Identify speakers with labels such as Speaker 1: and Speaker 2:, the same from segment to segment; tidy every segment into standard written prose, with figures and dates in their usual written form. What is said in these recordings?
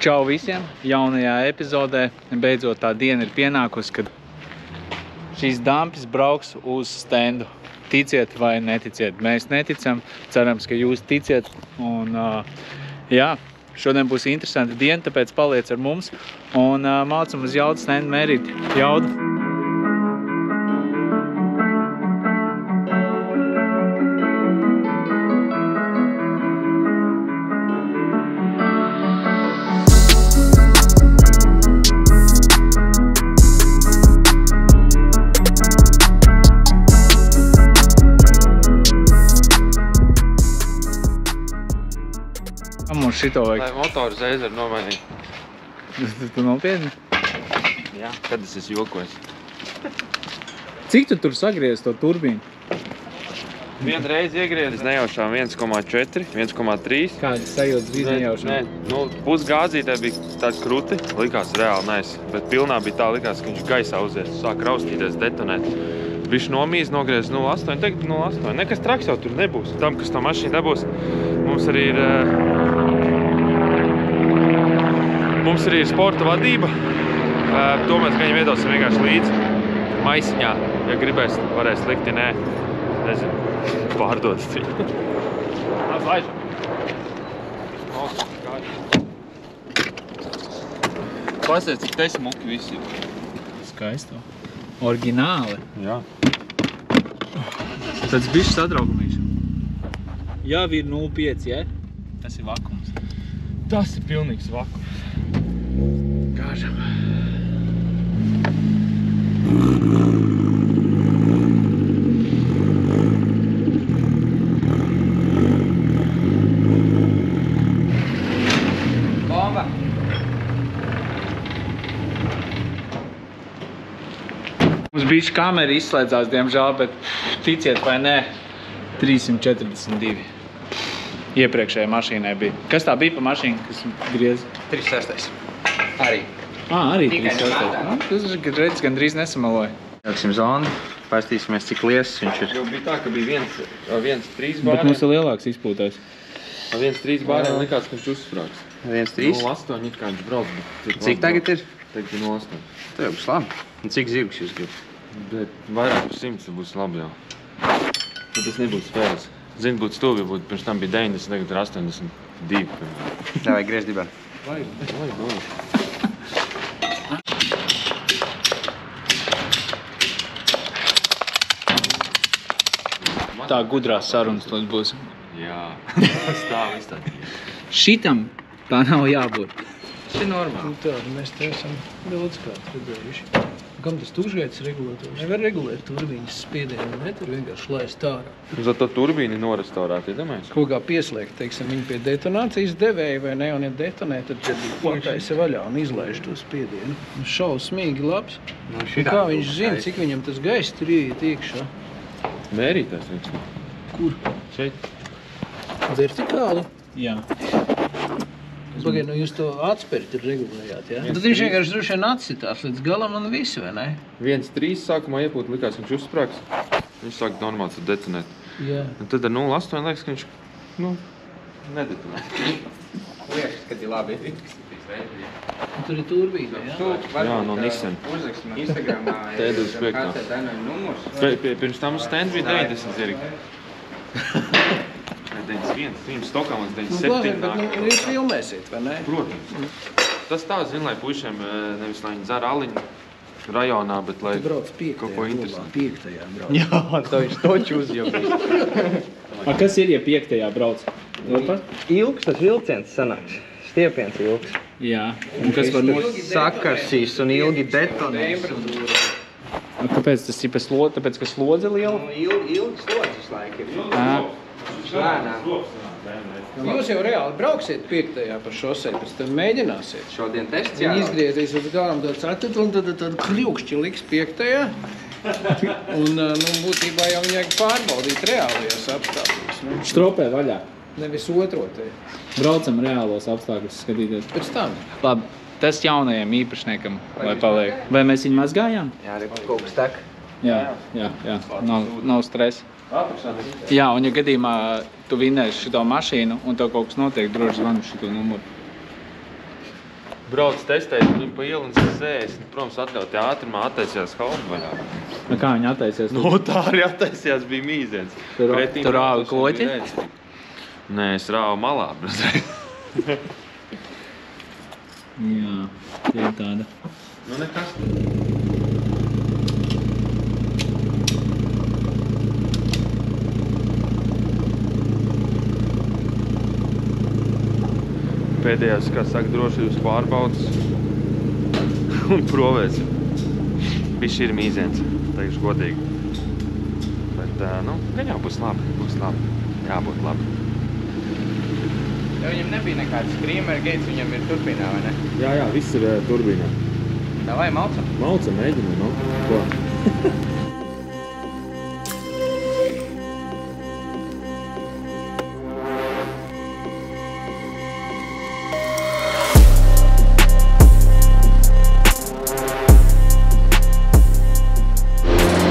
Speaker 1: Čau visiem! Jaunajā epizodē beidzot tā diena ir pienākusi, kad šīs dampis brauks uz stendu. Ticiet vai neticiet, mēs neticam, cerams, ka jūs ticiet. Un jā, šodien būs interesanta diena, tāpēc paliec ar mums un mācam uz jaudu stendu mērīt jaudu. Mums šito vajag.
Speaker 2: Lai motoru reizi var nomainīt.
Speaker 1: Tu nopietni?
Speaker 2: Jā, kad es esmu jokojis.
Speaker 1: Cik tu tur sagriez to turbīnu?
Speaker 2: Vienu reizi iegriezis nejaušām 1,4, 1,3.
Speaker 1: Kādas sajūtas bija nejaušām?
Speaker 2: Nē, nu, pusgādzītē bija tāds kruti, likās reāli nice. Bet pilnā bija tā, likās, ka viņš gaisā uzies, sāk raustīties, detonēt. Viņš nomīs, nogriezis 0,8, tagad 0,8. Nekas traks jau tur nebūs. Tam, kas to mašīnu dabūs, mums arī ir sporta vadība. To mēs gaņu viedosim vienkārši līdzi maisiņā. Ja gribēs, varēs likt, ja nē, nezinu, pārdodas viņu. Nāc, laižam. Pasies, cik te smuki visi ir.
Speaker 1: Skaisto. Oriģināli.
Speaker 2: Jā.
Speaker 1: Tāds bišķi satraukumīši. Jā, ir 0,5, ja? Tas ir vakums.
Speaker 2: Tas ir pilnīgs vakums.
Speaker 1: Gāžam.
Speaker 2: Bomba!
Speaker 1: Mums bišķi kamera izslēdzās, diemžēl, bet ticiet vai nē, 342. Iepriekšējā mašīnai bija. Kas tā bija pa mašīnu, kas griez?
Speaker 3: 36. Arī.
Speaker 1: Arī
Speaker 3: Tikai
Speaker 1: 308. Tas ir redz, gandrīz nesamaloja.
Speaker 3: Jāksim zonu, pastīsimies, cik liesas viņš ir.
Speaker 2: Jau bija tā, ka bija viens 3
Speaker 1: Bet
Speaker 2: bāriem.
Speaker 1: mums ir lielāks izpūtājs.
Speaker 2: Viens 3 bāriem likās, ka viņš uzsprāgs.
Speaker 3: 1,3.
Speaker 2: 0,8 it kā viņš brauc.
Speaker 3: Cik tagad ir?
Speaker 2: Tagad ir 0,8.
Speaker 3: Tā jau būs labi. Un cik zirgus jūs gribat?
Speaker 2: Bet vairāk par 100 būs labi jau. Bet tas nebūs spēles. Zinu, būtu stūvi, būtu pirms tam bija 90, tagad ir 82.
Speaker 3: Tā vajag griezt dibā.
Speaker 2: Lai.
Speaker 1: Tā gudrās sarunas tad būs.
Speaker 2: Jā, stāv izstādi.
Speaker 1: Šitam tā nav jābūt.
Speaker 3: Tas ir normāli.
Speaker 4: Tādu mēs te esam daudz kārt redzējuši. Kam tas tužgaitas regulators? Nevar regulēt turbīnas spiedienu, ne? Tur vienkārši laist ārā.
Speaker 2: Uz to turbīni norestaurēt, iedomājies?
Speaker 4: Kaut kā pieslēgt, teiksim, viņi pie detonācijas devēja vai ne, un ja detonē, tad pataisa vaļā un izlaiž to spiedienu. Šausmīgi labs.
Speaker 3: Nu,
Speaker 4: Un kā viņš zina, cik viņam tas gaiss tur ieiet iekšā?
Speaker 2: Mērītājs viņš.
Speaker 4: Kur?
Speaker 2: Šeit.
Speaker 4: Vertikāli?
Speaker 1: Jā.
Speaker 4: Pagaid, nu jūs to atspēri tur regulējāt, jā? Tad viņš vienkārši droši vien atsitās līdz galam un visu, vai ne?
Speaker 2: 1,3 sākumā iepūt, likās, ka viņš uzsprāgs. Viņš sāk normāli tur detonēt.
Speaker 4: Jā.
Speaker 2: Un tad ar 0,8 liekas, ka viņš, nedetonē.
Speaker 3: Liekas, kad ir labi.
Speaker 4: Un tur ir turbīna, jā?
Speaker 2: Jā, no Nissan.
Speaker 3: Uzraksim Instagramā,
Speaker 2: Tēdus piektā.
Speaker 3: kāds ir dēnoju numurs.
Speaker 2: Pirms tam uz stand bija 90 zirgi. 91, viņam stokā mums 97
Speaker 4: Bet
Speaker 2: nāk.
Speaker 4: jūs filmēsiet, vai ne?
Speaker 2: Protams. Tas tā, zin, lai puišiem nevis lai viņi dzer aliņu rajonā, bet lai
Speaker 4: Tu brauc
Speaker 2: kaut ko interesantu.
Speaker 4: Piektajā brauc.
Speaker 3: Jā, to viņš toķi uzjūgīs.
Speaker 1: Kas ir, ja 5. brauc?
Speaker 3: Ilgs tas vilciens sanāks. Stiepiens ilgs.
Speaker 1: Jā. Un kas var
Speaker 3: Sakarsīs un ilgi detonēs.
Speaker 1: Kāpēc tas ir slodze? Tāpēc, ka slodze liela?
Speaker 3: Ilgi slodzes laika ir. Lēnām.
Speaker 4: Jūs jau reāli brauksiet piektajā par šosei, pēc tam mēģināsiet.
Speaker 3: Šodien tests
Speaker 4: Viņi izgriezīs līdz galam tāds atut un tad kļūkšķi liks piektajā. Un, būtībā jau viņai pārbaudīt reālajos apstākļos.
Speaker 1: Stropē vaļā.
Speaker 4: Nevis otrotē.
Speaker 1: Braucam reālos apstākļus skatīties.
Speaker 4: Pēc tam.
Speaker 1: Labi, tas jaunajam īpašniekam, lai paliek. Vai mēs viņu mazgājām?
Speaker 3: Jā, arī kaut kas tak.
Speaker 1: Jā. Nav stresa. Jā, un ja gadījumā tu vinēsi šito mašīnu un tev kaut kas notiek, droši zvani šito numuru.
Speaker 2: brauc testēt, viņu pa ielu un sēs. Protams, atļaut tie ātrumā attaisījās haldu vaļā.
Speaker 1: Nu, kā viņi attaisies?
Speaker 2: Nu, tā arī attaisījās, bija mīziens.
Speaker 1: Tur rāvi kloķi?
Speaker 2: Nē, es rāvu malā.
Speaker 1: Jā, tie ir tāda.
Speaker 2: Nu, nekas. Pēdējās, kā saka, drošības pārbaudas un provēs. Bišķi ir mīziens, teikšu godīgi. Bet, nu, gan jau būs labi, jābūt labi.
Speaker 3: Ja viņam nebija nekāds screamer gates, viņam ir turbīnā, vai ne?
Speaker 2: Jā, viss ir turbīnā.
Speaker 3: Davai, malcam.
Speaker 2: Malcam, mēģinam, nu. Ko?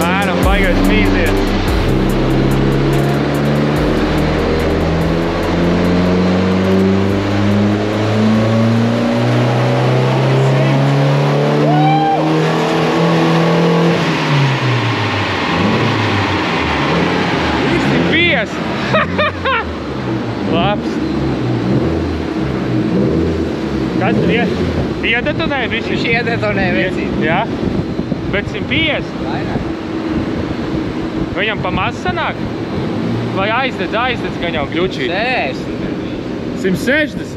Speaker 2: Mēram baigais mīziens. Labs. Kas tur iedetonēja visu?
Speaker 3: Viņš iedetonēja vecīt.
Speaker 2: Jā? Bet 150?
Speaker 3: Vairāk.
Speaker 2: Viņam pa maz sanāk? Vai aizdedz gan jau gļučī? 160?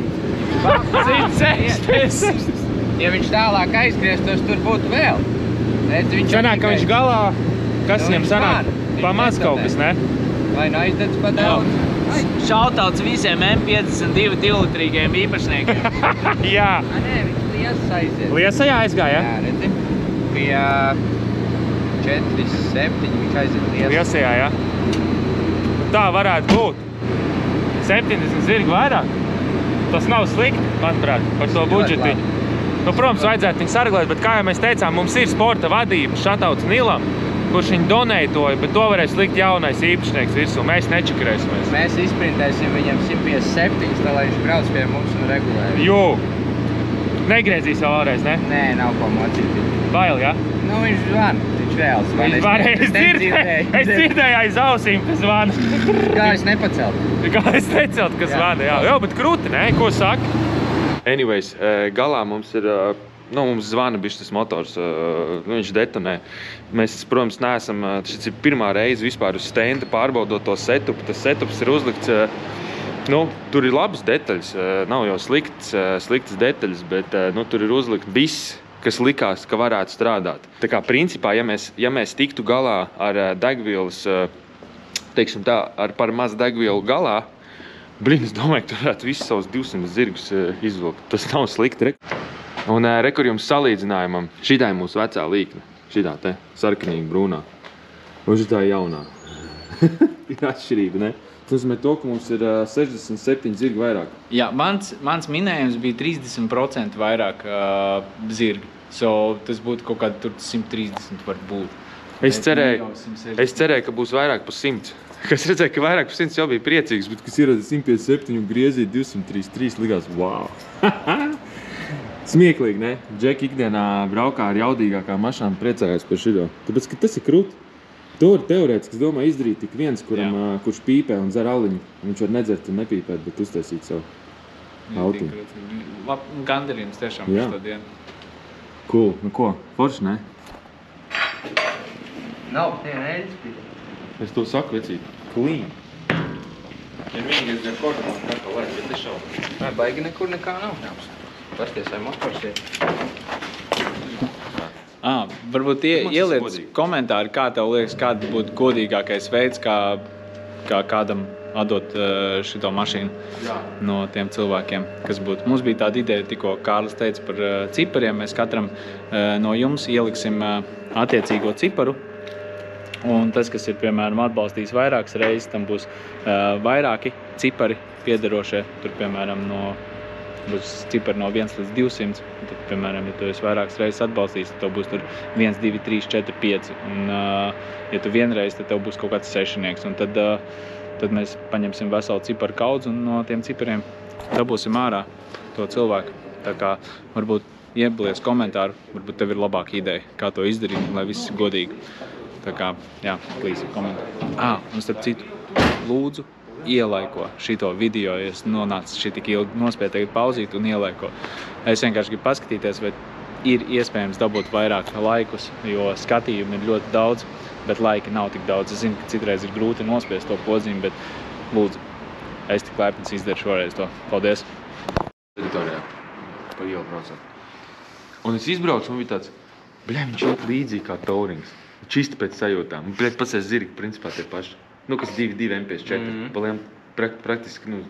Speaker 3: 160. Ja viņš tālāk aizgrieztos, tur būtu vēl.
Speaker 2: Sanāk, ka viņš galā, kas
Speaker 3: Nu,
Speaker 2: viņam
Speaker 3: viņš
Speaker 2: sanāk?
Speaker 3: var.
Speaker 2: Pa maz kaut kas, ne?
Speaker 3: Vai nu aizdedz pa daudz?
Speaker 1: Šautauts visiem M52 divlitrīgiem īpašniekiem.
Speaker 2: Jā.
Speaker 3: Nē, viņš liesas aiziet.
Speaker 2: Liesajā aizgāja,
Speaker 3: Jā, redzi. Pie 4-7 viņš aiziet liesas.
Speaker 2: Liesajā, jā. Tā varētu būt. 70 zirgi vairāk. Tas nav slikti, manuprāt, par to budžetiņu. Nu, protams, vajadzētu viņu sarglēt, bet kā jau mēs teicām, mums ir sporta vadība, šatauts Nilam, kurš viņu donētoja, bet to varēs likt jaunais īpašnieks virsū. Mēs nečakarēsimies.
Speaker 3: Mēs izprintēsim viņam 157, tā lai viņš brauc pie mums un regulē.
Speaker 2: Jū! Negriezīs vēl vēlreiz, ne?
Speaker 3: Nē, nav ko mocīt.
Speaker 2: Bail, ja?
Speaker 3: Nu, viņš zvan. Viņš reāls zvan.
Speaker 2: Viņš varēja, es dzirdēju aiz ausīm, kas zvana.
Speaker 3: Kā es nepacelt?
Speaker 2: Kā es necelt, kas zvana, jā. Jā, bet krūti, ne? Ko saka? Anyways, galā mums ir, mums zvana bišķi tas motors, viņš detonē. Mēs, protams, neesam, šis ir pirmā reize vispār uz stenda pārbaudot to setupu. Tas setups ir uzlikts, tur ir labas detaļas, nav jau sliktas detaļas, bet tur ir uzlikt viss, kas likās, ka varētu strādāt. Tā kā principā, ja mēs tiktu galā ar degvielas, teiksim tā, ar par maz degvielu galā, es domāju, ka tur varētu visus savus 200 zirgus izvilkt. Tas nav slikti. Un kur jums salīdzinājumam, šitā ir mūsu vecā līkne. Šitā te, sarkanīgi brūnā. Un šitā ir jaunā. Ir atšķirība, ne? Tas nozīmē to, ka mums ir 67 zirgi vairāk.
Speaker 1: Jā, mans minējums bija 30% vairāk zirgi. Tas būtu kaut kādi 130 var būt.
Speaker 2: Es cerēju, ka būs vairāk pa 100. Kas redzēja, ka vairāk pa 100 jau bija priecīgs, bet kas ierada 157 un griezīja 233, likās, wow! Smieklīgi, ne? Džeki ikdienā braukā ar jaudīgākām mašām priecājās par šito. Tāpēc, ka tas ir krūti. To ir teorētiski, es domāju, izdarīt tik viens, kurš pīpē un dzer aliņu. Viņš var nedzert un nepīpēt, bet uztaisīt savu autiņu.
Speaker 1: Gandarījums tiešām par šo dienu.
Speaker 2: Cool. Nu ko? Forši, ne?
Speaker 3: Nav, tie neļas bija.
Speaker 2: Es to saku, vecīt. Clean. Ja vienīgais dzer korķi, kā to laik, bet es šaubu.
Speaker 3: Nē, baigi nekur nekā nav. Pasties, vai motors ir.
Speaker 1: Varbūt ieliec komentāri, kā tev liekas, kāds būtu godīgākais veids, kā kādam atdot šito mašīnu no tiem cilvēkiem, kas būtu. Mums bija tāda ideja, tikko Kārlis teica par cipariem. Mēs katram no jums ieliksim attiecīgo ciparu. Un tas, kas ir, piemēram, atbalstījis vairākas reizes, tam būs vairāki cipari piederošie. Tur, piemēram, būs cipari no 1 līdz 200. Tad, piemēram, ja tu esi vairākas reizes atbalstījis, tad tev būs tur 1, 2, 3, 4, 5. Un, ja tu vienreiz, tad tev būs kaut kāds sešinieks. Un tad mēs paņemsim veselu ciparu kaudzi un no tiem cipariem dabūsim ārā to cilvēku. Tā kā varbūt ieblies komentāru, varbūt tev ir labāka ideja, kā to izdarīt, lai viss ir godīgi. Tā kā, jā, please, komentē. Un starp citu, lūdzu, ielaiko šito video, ja es nonācu šī tik ilgi nospēju tagad pauzīt un ielaiko. Es vienkārši gribu paskatīties, vai ir iespējams dabūt vairāk laikus, jo skatījumi ir ļoti daudz, bet laiki nav tik daudz. Es zinu, ka citreiz ir grūti nospiest to podziņu, bet lūdzu, es tik laipns izdaru šoreiz to. Paldies!
Speaker 2: Teritorijā pa ielu braucot. Un es izbraucu, un bija tāds, viņš iet līdzīgi kā Taurings. Čisti pēc sajūtām. Pats es zirgi, principā tie paši. Kas 2 MP4. Paliem praktiski,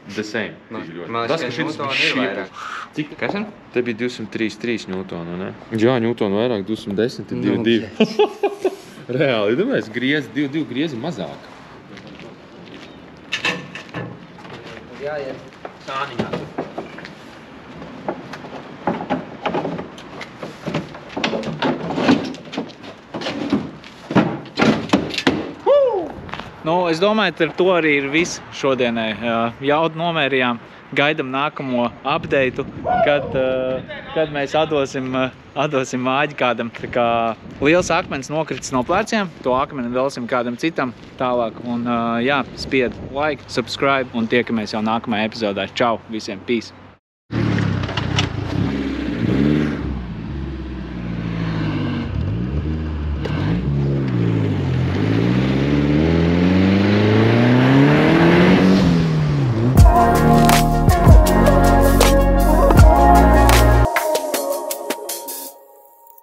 Speaker 2: the same.
Speaker 3: Man liekas, ka Newtonu ir vairāk.
Speaker 2: Cik?
Speaker 3: Kas ir?
Speaker 2: Te bija 203 Newtonu, ne? Jā, Newtonu vairāk, 210 ir 2. Reāli, domājies, divi griezi mazāk.
Speaker 3: Jāiet sāniņā.
Speaker 1: Es domāju, ka ar to arī ir viss šodienai. Jaudu nomērījām, gaidam nākamo updateu, kad mēs atdosim māģi kādam. Tā kā liels akmens nokritis no pleciem, to akmeni velsim kādam citam tālāk. Un jā, spied like, subscribe un tiekamies jau nākamajā epizodē. Čau visiem, peace!